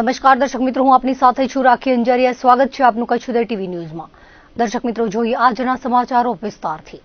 નમસ્કાર દર્શક મિત્રો, હું આપની સાથે છું રાખી અંજારિયા। સ્વાગત છે આપનું કચ્છ ઉદય ટીવી ન્યૂઝમાં। દર્શક મિત્રો, જોઈએ આજના સમાચારો વિસ્તારથી।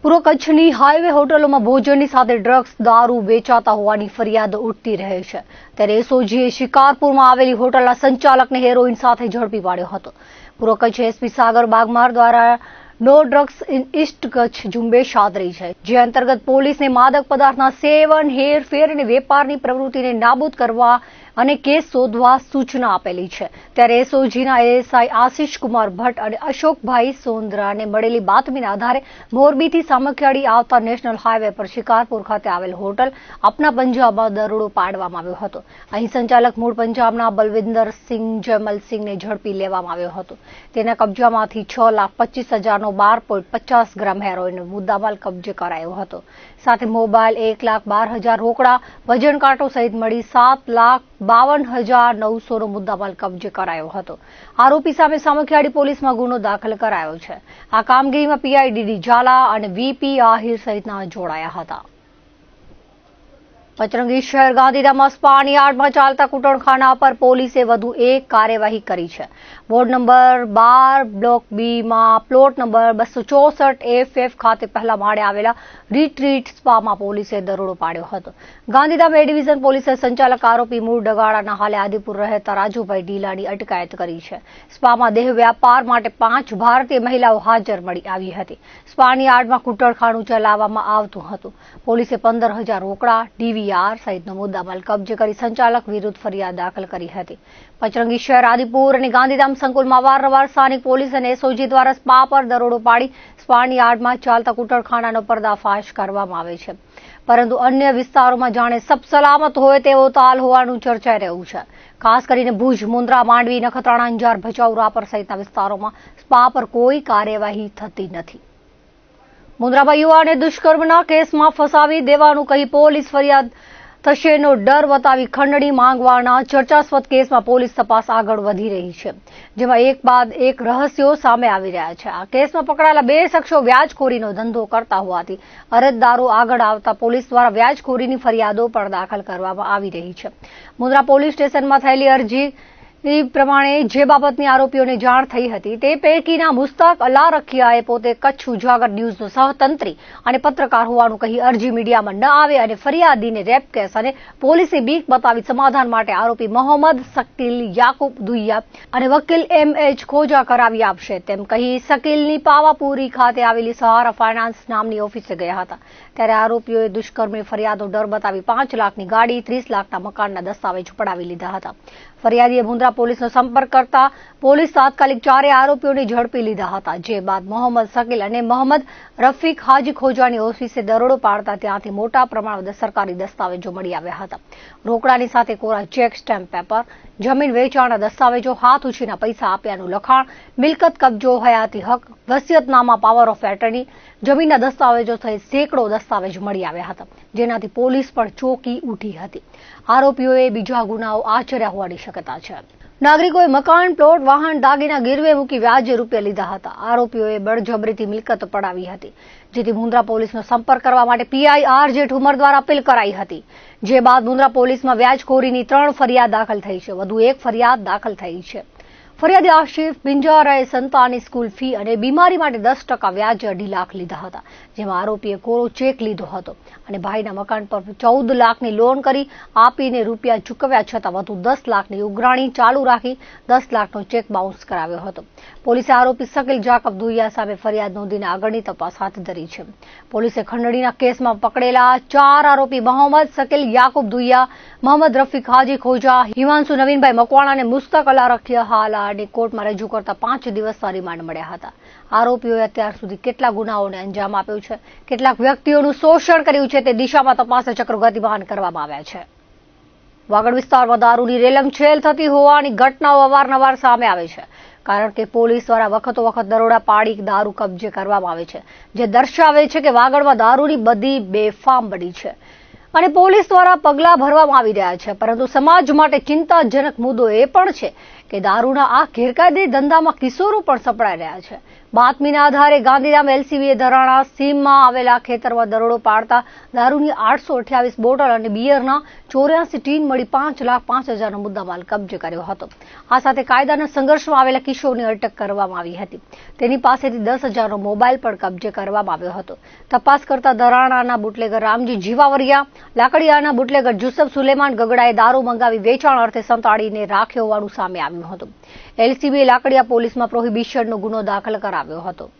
પૂર્વ કચ્છની હાઈવે હોટલોમાં ભોજનની સાથે ડ્રગ્સ દારૂ વેચાતા હોવાની ફરિયાદ ઉઠતી રહે છે। ત્યારે એસઓજીએ શિકારપુરમાં આવેલી હોટલના સંચાલકને હેરોઈન સાથે ઝડપી પાડ્યો હતો। પૂર્વ કચ્છ એસપી સાગર બાગમાર દ્વારા no drugs in east Kutch ઝુંબેશ હાથ ધરી છે, જે અંતર્ગત પોલીસને માદક પદાર્થના સેવન, હેરફેર અને વેપારની પ્રવૃત્તિને નાબૂદ કરવા અને કેસ શોધવા સૂચના આપેલી છે। ત્યારે એસઓજીના એએસઆઈ આશિષ કુમાર ભટ્ટ અને અશોકભાઈ સોંદરાને મળેલી બાતમીના આધારે મોરબીથી સામખિયાળી આવતા નેશનલ હાઈવે પર શિકારપુર ખાતે આવેલ હોટલ આપના પંજાબમાં દરોડો પાડવામાં આવ્યો હતો। અહીં સંચાલક મૂળ પંજાબના બલવિંદરસિંહ જયમલસિંહને ઝડપી લેવામાં આવ્યો હતો। તેના કબજામાંથી 6,25,000નો 12.50 ગ્રામ હેરોઈનનો મુદ્દામાલ કબજે કરાયો હતો। સાથે મોબાઈલ, 1,12,000 રોકડા, વજન કાંટો સહિત મળી 7,52,900નો મુદ્દામાલ કબજે કરાયો હતો। આરોપી સામે સામખિયાળી પોલીસમાં ગુનો દાખલ કરાયો છે। આ કામગીરીમાં પીઆઈડીડી ઝાલા અને વીપી આહિર સહિતના જોડાયા હતા। પચરંગી શહેર ગાંધીધામમાં સ્પાની યાર્ડમાં ચાલતા કૂટણખાના પર પોલીસે વધુ એક કાર્યવાહી કરી છે। વોર્ડ નંબર 12 બ્લોક બીમાં પ્લોટ નંબર 264 FF ખાતે પહેલા માળે આવેલા રિટ્રીટ સ્પામાં પોલીસે દરોડો પાડ્યો હતો। ગાંધીધામ એ ડિવિઝન પોલીસે સંચાલક આરોપી મૂળ ડગાળાના હાલે આદિપુર રહેતા રાજુભાઈ ઢીલાની અટકાયત કરી છે। સ્પામાં દેહ વ્યાપાર માટે 5 ભારતીય મહિલાઓ હાજર મળી આવી હતી। સ્પાની યાર્ડમાં કૂટણખાનું ચલાવવામાં આવતું હતું। પોલીસે 15,000 રોકડા, ડીવીઆર સહિતનો મુદ્દામાલ કબજે કરી સંચાલક વિરુદ્ધ ફરિયાદ દાખલ કરી હતી। પચરંગી શહેર, આદિપુર અને ગાંધીધામ સંકુલમાં અવારનવાર સ્થાનિક પોલીસ અને એસઓજી દ્વારા સ્પા પર દરોડો પાડી સ્પાની યાર્ડમાં ચાલતા કૂટણખાનાનો પર્દાફાશ કરવામાં આવે છે, પરંતુ અન્ય વિસ્તારોમાં જાણે સબ સલામત હોય તેવો તાલ હોવાનું ચર્ચાઈ રહ્યું છે। ખાસ કરીને ભુજ, મુન્દ્રા, માંડવી, નખત્રાણા, અંજાર, ભચાઉ, રાપર સહિતના વિસ્તારોમાં સ્પા પર કોઈ કાર્યવાહી થતી નથી। મુન્દ્રામાં યુવાને દુષ્કર્મના કેસમાં ફસાવી દેવાનું કહી પોલીસ ફરિયાદ થશેનો ડર બતાવી ખંડણી માંગવાના ચર્ચાસ્પદ કેસમાં પોલીસ તપાસ આગળ વધી રહી છે, જેમાં એક બાદ એક રહસ્યો સામે આવી રહ્યા છે। આ કેસમાં પકડાયેલા 2 શખ્સો વ્યાજખોરીનો ધંધો કરતા હોવાથી અરજદારો આગળ આવતા પોલીસ દ્વારા વ્યાજખોરીની ફરિયાદો પણ દાખલ કરવામાં આવી રહી છે। મુન્દ્રા પોલીસ સ્ટેશનમાં થયેલી અરજી પ્રમાણે જે બાબતની આરોપીઓને જાણ થઈ હતી તે પૈકીના મુસ્તાક અલ્લા રખિયાએ પોતે કચ્છ ઉજાગર ન્યૂઝનો સહતંત્રી અને પત્રકાર હોવાનું કહી અરજી મીડિયામાં ન આવે અને ફરિયાદીને રેપ કેસ અને પોલીસે બીક બતાવી સમાધાન માટે આરોપી મોહમ્મદ શકીલ યાકુબ દુઈયા અને વકીલ MH ખોજા કરાવી આપશે તેમ કહી શકીલની પાવાપુરી ખાતે આવેલી સહારા ફાઇનાન્સ નામની ઓફિસે ગયા હતા। ત્યારે આરોપીઓએ દુષ્કર્મની ફરિયાદો ડર બતાવી 5 લાખની ગાડી, 30 લાખના મકાનના દસ્તાવેજ પડાવી લીધા હતા। ફરિયાદીએ મુન્દ્રા પોલીસનો સંપર્ક કરતા પોલીસ તાત્કાલિક 4 આરોપીઓને ઝડપી લીધા હતા। જે બાદ મોહમ્મદ શકીલ અને મોહમ્મદ રફીક હાજી ખોજાની ઓફિસે દરોડો પાડતા ત્યાંથી મોટા પ્રમાણમાં સરકારી દસ્તાવેજો મળી આવ્યા હતા। રોકડાની સાથે કોરા ચેક, સ્ટેમ્પ પેપર, જમીન વેચાણના દસ્તાવેજો, હાથ ઉછીના પૈસા આપ્યાનું લખાણ, મિલકત કબજો, હયાતી હક, વસિયતનામા, પાવર ઓફ એટર્ની, જમીનના દસ્તાવેજો સહિત સેંકડો દસ્તાવેજ મળી આવ્યા હતા, જેનાથી પોલીસ પણ ચોંકી ઉઠી હતી। આરોપીઓએ બીજા ગુનાઓ આચર્યા હોવાની શક્યતા છે। નાગરિકોએ મકાન, પ્લોટ, વાહન, દાગીના ગીરવે મૂકી વ્યાજે રૂપિયા લીધા હતા। આરોપીઓએ બળજબરીથી મિલકત પડાવી હતી, જેથી મુન્દ્રા પોલીસનો સંપર્ક કરવા માટે પીઆઈ RJ ઠુમર દ્વારા અપીલ કરાઈ હતી। જે બાદ મુન્દ્રા પોલીસમાં વ્યાજખોરીની 3 ફરિયાદ દાખલ થઈ છે। વધુ એક ફરિયાદ દાખલ થઈ છે। ફરિયાદી આશિફ બિંજારાએ સંતાનની સ્કૂલ ફી અને બીમારી માટે 10% વ્યાજે 2.5 લાખ લીધા હતા, જેમાં આરોપીએ કોરો ચેક લીધો હતો અને ભાઈના મકાન પર 14 લાખની લોન કરી આપીને રૂપિયા ચૂકવ્યા છતાં વધુ 10 લાખની ઉઘરાણી ચાલુ રાખી 10 લાખનો ચેક બાઉન્સ કરાવ્યો હતો। પોલીસે આરોપી શકીલ જાકબ દુઈયા સામે ફરિયાદ નોંધીને આગળની તપાસ હાથ ધરી છે। પોલીસે ખંડણીના કેસમાં પકડેલા 4 આરોપી મોહમ્મદ શકીલ યાકુબ દુઈયા, મોહમ્મદ રફીક હાજી ખોજા, હિમાંશુ નવીનભાઈ મકવાણા અને મુસ્તાક અલ્લા રખિયા હાલ અને કોર્ટમાં રજૂ કરતા 5 દિવસના રિમાન્ડ મળ્યા હતા। આરોપીઓએ અત્યાર સુધી કેટલા ગુનાઓને અંજામ આપ્યો છે, કેટલાક વ્યક્તિઓનું શોષણ કર્યું છે તે દિશામાં તપાસના ચક્રો ગતિમાન કરવામાં આવ્યા છે। વાગડ વિસ્તારમાં દારૂની રેલમછેલ થતી હોવાની ઘટનાઓ અવારનવાર સામે આવે છે, કારણ કે પોલીસ દ્વારા વખતો વખત દરોડા પાડી દારૂ કબજે કરવામાં આવે છે, જે દર્શાવે છે કે વાગડમાં દારૂની બધી બેફામ બની છે। અને પોલીસ દ્વારા પગલાં ભરવામાં આવી રહ્યા છે, પરંતુ સમાજ માટે ચિંતાજનક મુદ્દો એ પણ છે કે દારૂના આ ગેરકાયદે ધંધામાં કિશોરો પણ સપડાઈ રહ્યા છે. બાતમીના આધારે ગાંધીધામ એલસીબીએ ધરાણા સીમમાં આવેલા ખેતરમાં દરોડો પાડતા દારૂની 828 બોટલ અને બિયરના 84 ટીન મળી 5,05,000નો મુદ્દામાલ કબજે કર્યો હતો. આ સાથે કાયદાના સંઘર્ષમાં આવેલા કિશોરની અટક કરવામાં આવી હતી. તેની પાસેથી 10,000નો મોબાઈલ પણ કબજે કરવામાં આવ્યો હતો. તપાસ કરતા ધરાણાના બુટલેગર રામજી જીવાવરિયા, લાકડિયાના બુટલેગર જુસફ સુલેમાન ગગડાએ દારૂ મંગાવી વેચાણ અર્થે સંતાડીને રાખ્યો હોવાનું સામે આવ્યું હતું. એલસીબીએ લાકડિયા પોલીસમાં પ્રોહિબિશનનો ગુનો દાખલ કરાવ્યો હતો.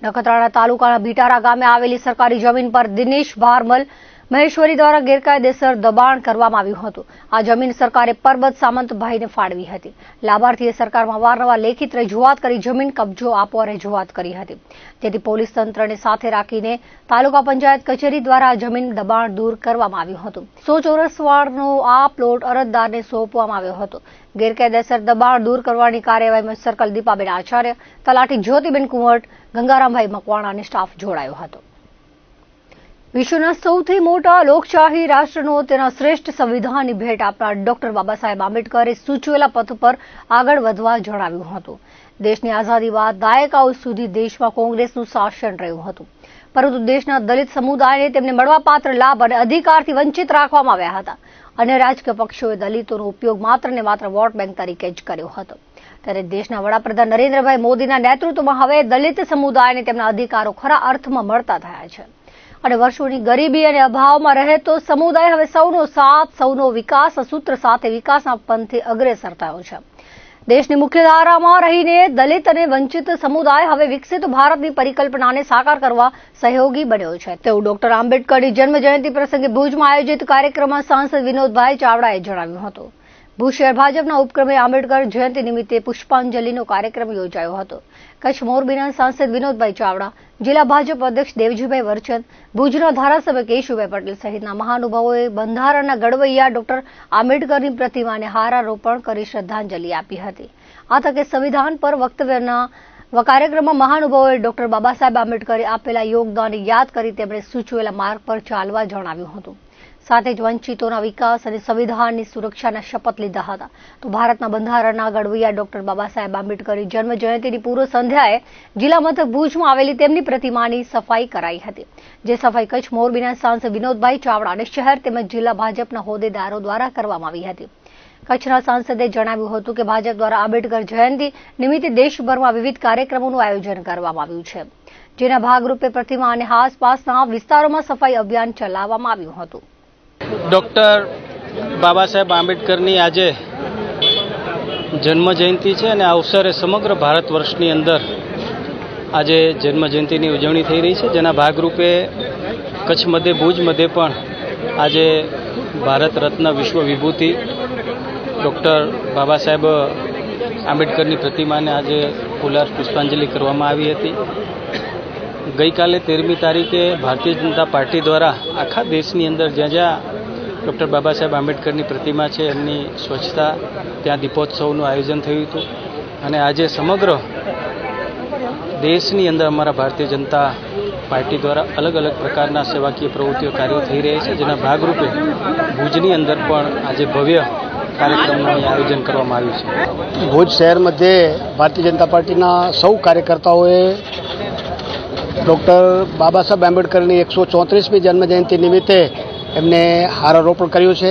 નખત્રાણા તાલુકાના ભીટારા ગામે આવેલી સરકારી જમીન પર દિનેશ ભારમલ મહેશ્વરી દ્વારા ગેરકાયદેસર દબાણ કરવામાં આવ્યું હતું. આ જમીન સરકારે પરબત સામંતભાઈને ફાળવી હતી. લાભાર્થીએ સરકારમાં વારંવાર લેખિત રજૂઆત કરી જમીન કબજો આપવા રજૂઆત કરી હતી, જેથી પોલીસ તંત્રને સાથે રાખીને તાલુકા પંચાયત કચેરી દ્વારા આ જમીન દબાણ દૂર કરવામાં આવ્યું હતું. 100 ચોરસ વારનો આ પ્લોટ અરજદારને સોંપવામાં આવ્યો હતો. ગેરકાયદેસર દબાણ દૂર કરવાની કાર્યવાહીમાં સર્કલ દીપાબેન આચાર્ય, તલાટી જ્યોતિબેન કુંવટ, ગંગારામભાઈ મકવાણા અને સ્ટાફ જોડાયો હતો. વિશ્વના સૌથી મોટા લોકશાહી રાષ્ટ્રનો તેના શ્રેષ્ઠ સંવિધાનની ભેટ આપનાર ડોક્ટર બાબા સાહેબ આંબેડકરે સૂચવેલા પથ પર આગળ વધવા જણાવ્યું હતું. દેશની આઝાદી બાદ દાયકાઓ સુધી દેશમાં કોંગ્રેસનું શાસન રહ્યું હતું, પરંતુ દેશના દલિત સમુદાયને તેમને મળવાપાત્ર લાભ અને અધિકારથી વંચિત રાખવામાં આવ્યા હતા. અને રાજકીય પક્ષોએ દલિતોનો ઉપયોગ માત્ર ને માત્ર વોટ બેંક તરીકે જ કર્યો હતો. ત્યારે દેશના વડાપ્રધાન નરેન્દ્રભાઈ મોદીના નેતૃત્વમાં હવે દલિત સમુદાયને તેમના અધિકારો ખરા અર્થમાં મળતા થયા છે. અને વર્ષોની ગરીબી અને અભાવમાં રહેતો સમુદાય હવે સૌનો સાથ, સૌનો વિકાસ સૂત્ર સાથે વિકાસના પંથે અગ્રેસર થયો છે. દેશની મુખ્યધારામાં રહીને દલિત અને વંચિત સમુદાય હવે વિકસિત ભારતની પરિકલ્પનાને સાકાર કરવા સહયોગી બન્યો છે, તેવું ડોક્ટર આંબેડકરની જન્મ જયંતિ પ્રસંગે ભુજમાં આયોજિત કાર્યક્રમમાં સાંસદ વિનોદભાઈ ચાવડાએ જણાવ્યું હતું. ભુજ શહેર ભાજપના ઉપક્રમે આંબેડકર જયંતિ નિમિત્તે પુષ્પાંજલિનો કાર્યક્રમ યોજાયો હતો. કચ્છ મોરબીના સાંસદ વિનોદભાઈ ચાવડા, જિલ્લા ભાજપ અધ્યક્ષ દેવજીભાઈ વરચંદ, ભુજના ધારાસભ્ય કેશુભાઈ પટેલ સહિતના મહાનુભાવોએ બંધારણના ઘડવૈયા ડોક્ટર આંબેડકરની પ્રતિમાને હારારોપણ કરી શ્રદ્ધાંજલિ આપી હતી. આ તકે સંવિધાન પર વક્તવ્યના કાર્યક્રમમાં મહાનુભાવોએ ડોક્ટર બાબા સાહેબ આંબેડકરે આપેલા યોગદાનને યાદ કરી તેમણે સૂચવેલા માર્ગ પર ચાલવા જણાવ્યું હતું. સાથે જ વંચિતોના વિકાસ અને સંવિધાનની સુરક્ષાના શપથ લીધા હતા. તો ભારતના બંધારણના ઘડવૈયા ડોક્ટર બાબા સાહેબ આંબેડકરની જન્મ જયંતિની પૂર્વ સંધ્યાએ જિલ્લા મથક ભુજમાં આવેલી તેમની પ્રતિમાની સફાઈ કરાઈ હતી, જે સફાઈ કચ્છ મોરબીના સાંસદ વિનોદભાઈ ચાવડા અને શહેર તેમજ જિલ્લા ભાજપના હોદ્દેદારો દ્વારા કરવામાં આવી હતી. કચ્છના સાંસદે જણાવ્યું હતું કે ભાજપ દ્વારા આંબેડકર જયંતિ નિમિત્તે દેશભરમાં વિવિધ કાર્યક્રમોનું આયોજન કરવામાં આવ્યું છે, જેના ભાગરૂપે પ્રતિમા અને આસપાસના વિસ્તારોમાં સફાઈ અભિયાન ચલાવવામાં આવ્યું હતું. ડૉક્ટર બાબા સાહેબ આંબેડકરની આજે જન્મ જયંતિ છે અને આ અવસરે સમગ્ર ભારત વર્ષની અંદર આજે જન્મ જયંતિની ઉજવણી થઈ રહી છે, જેના ભાગરૂપે કચ્છ મધ્ય ભુજ મધ્ય પણ આજે ભારત રત્ન વિશ્વ વિભૂતિ ડૉક્ટર બાબા સાહેબ આંબેડકરની પ્રતિમાને આજે ફુલાર પુષ્પાંજલિ કરવામાં આવી હતી. ગઈકાલે 13મી તારીખે ભારતીય જનતા પાર્ટી દ્વારા આખા દેશની અંદર જ્યાં જ્યાં ડૉક્ટર બાબા સાહેબ આંબેડકરની પ્રતિમા છે એમની સ્વચ્છતા, ત્યાં દીપોત્સવનું આયોજન થયું હતું. અને આજે સમગ્ર દેશની અંદર અમારા ભારતીય જનતા પાર્ટી દ્વારા અલગ અલગ પ્રકારના સેવાકીય પ્રવૃત્તિઓ કાર્યો થઈ રહ્યા છે, જેના ભાગરૂપે ભુજની અંદર પણ આજે ભવ્ય કાર્યક્રમનું આયોજન કરવામાં આવ્યું છે. ભુજ શહેર મધ્યે ભારતીય જનતા પાર્ટીના સૌ કાર્યકર્તાઓએ ડૉક્ટર બાબા સાહેબ આંબેડકરની 134મી જન્મજયંતિ નિમિત્તે એમને હારારોપણ કર્યું છે.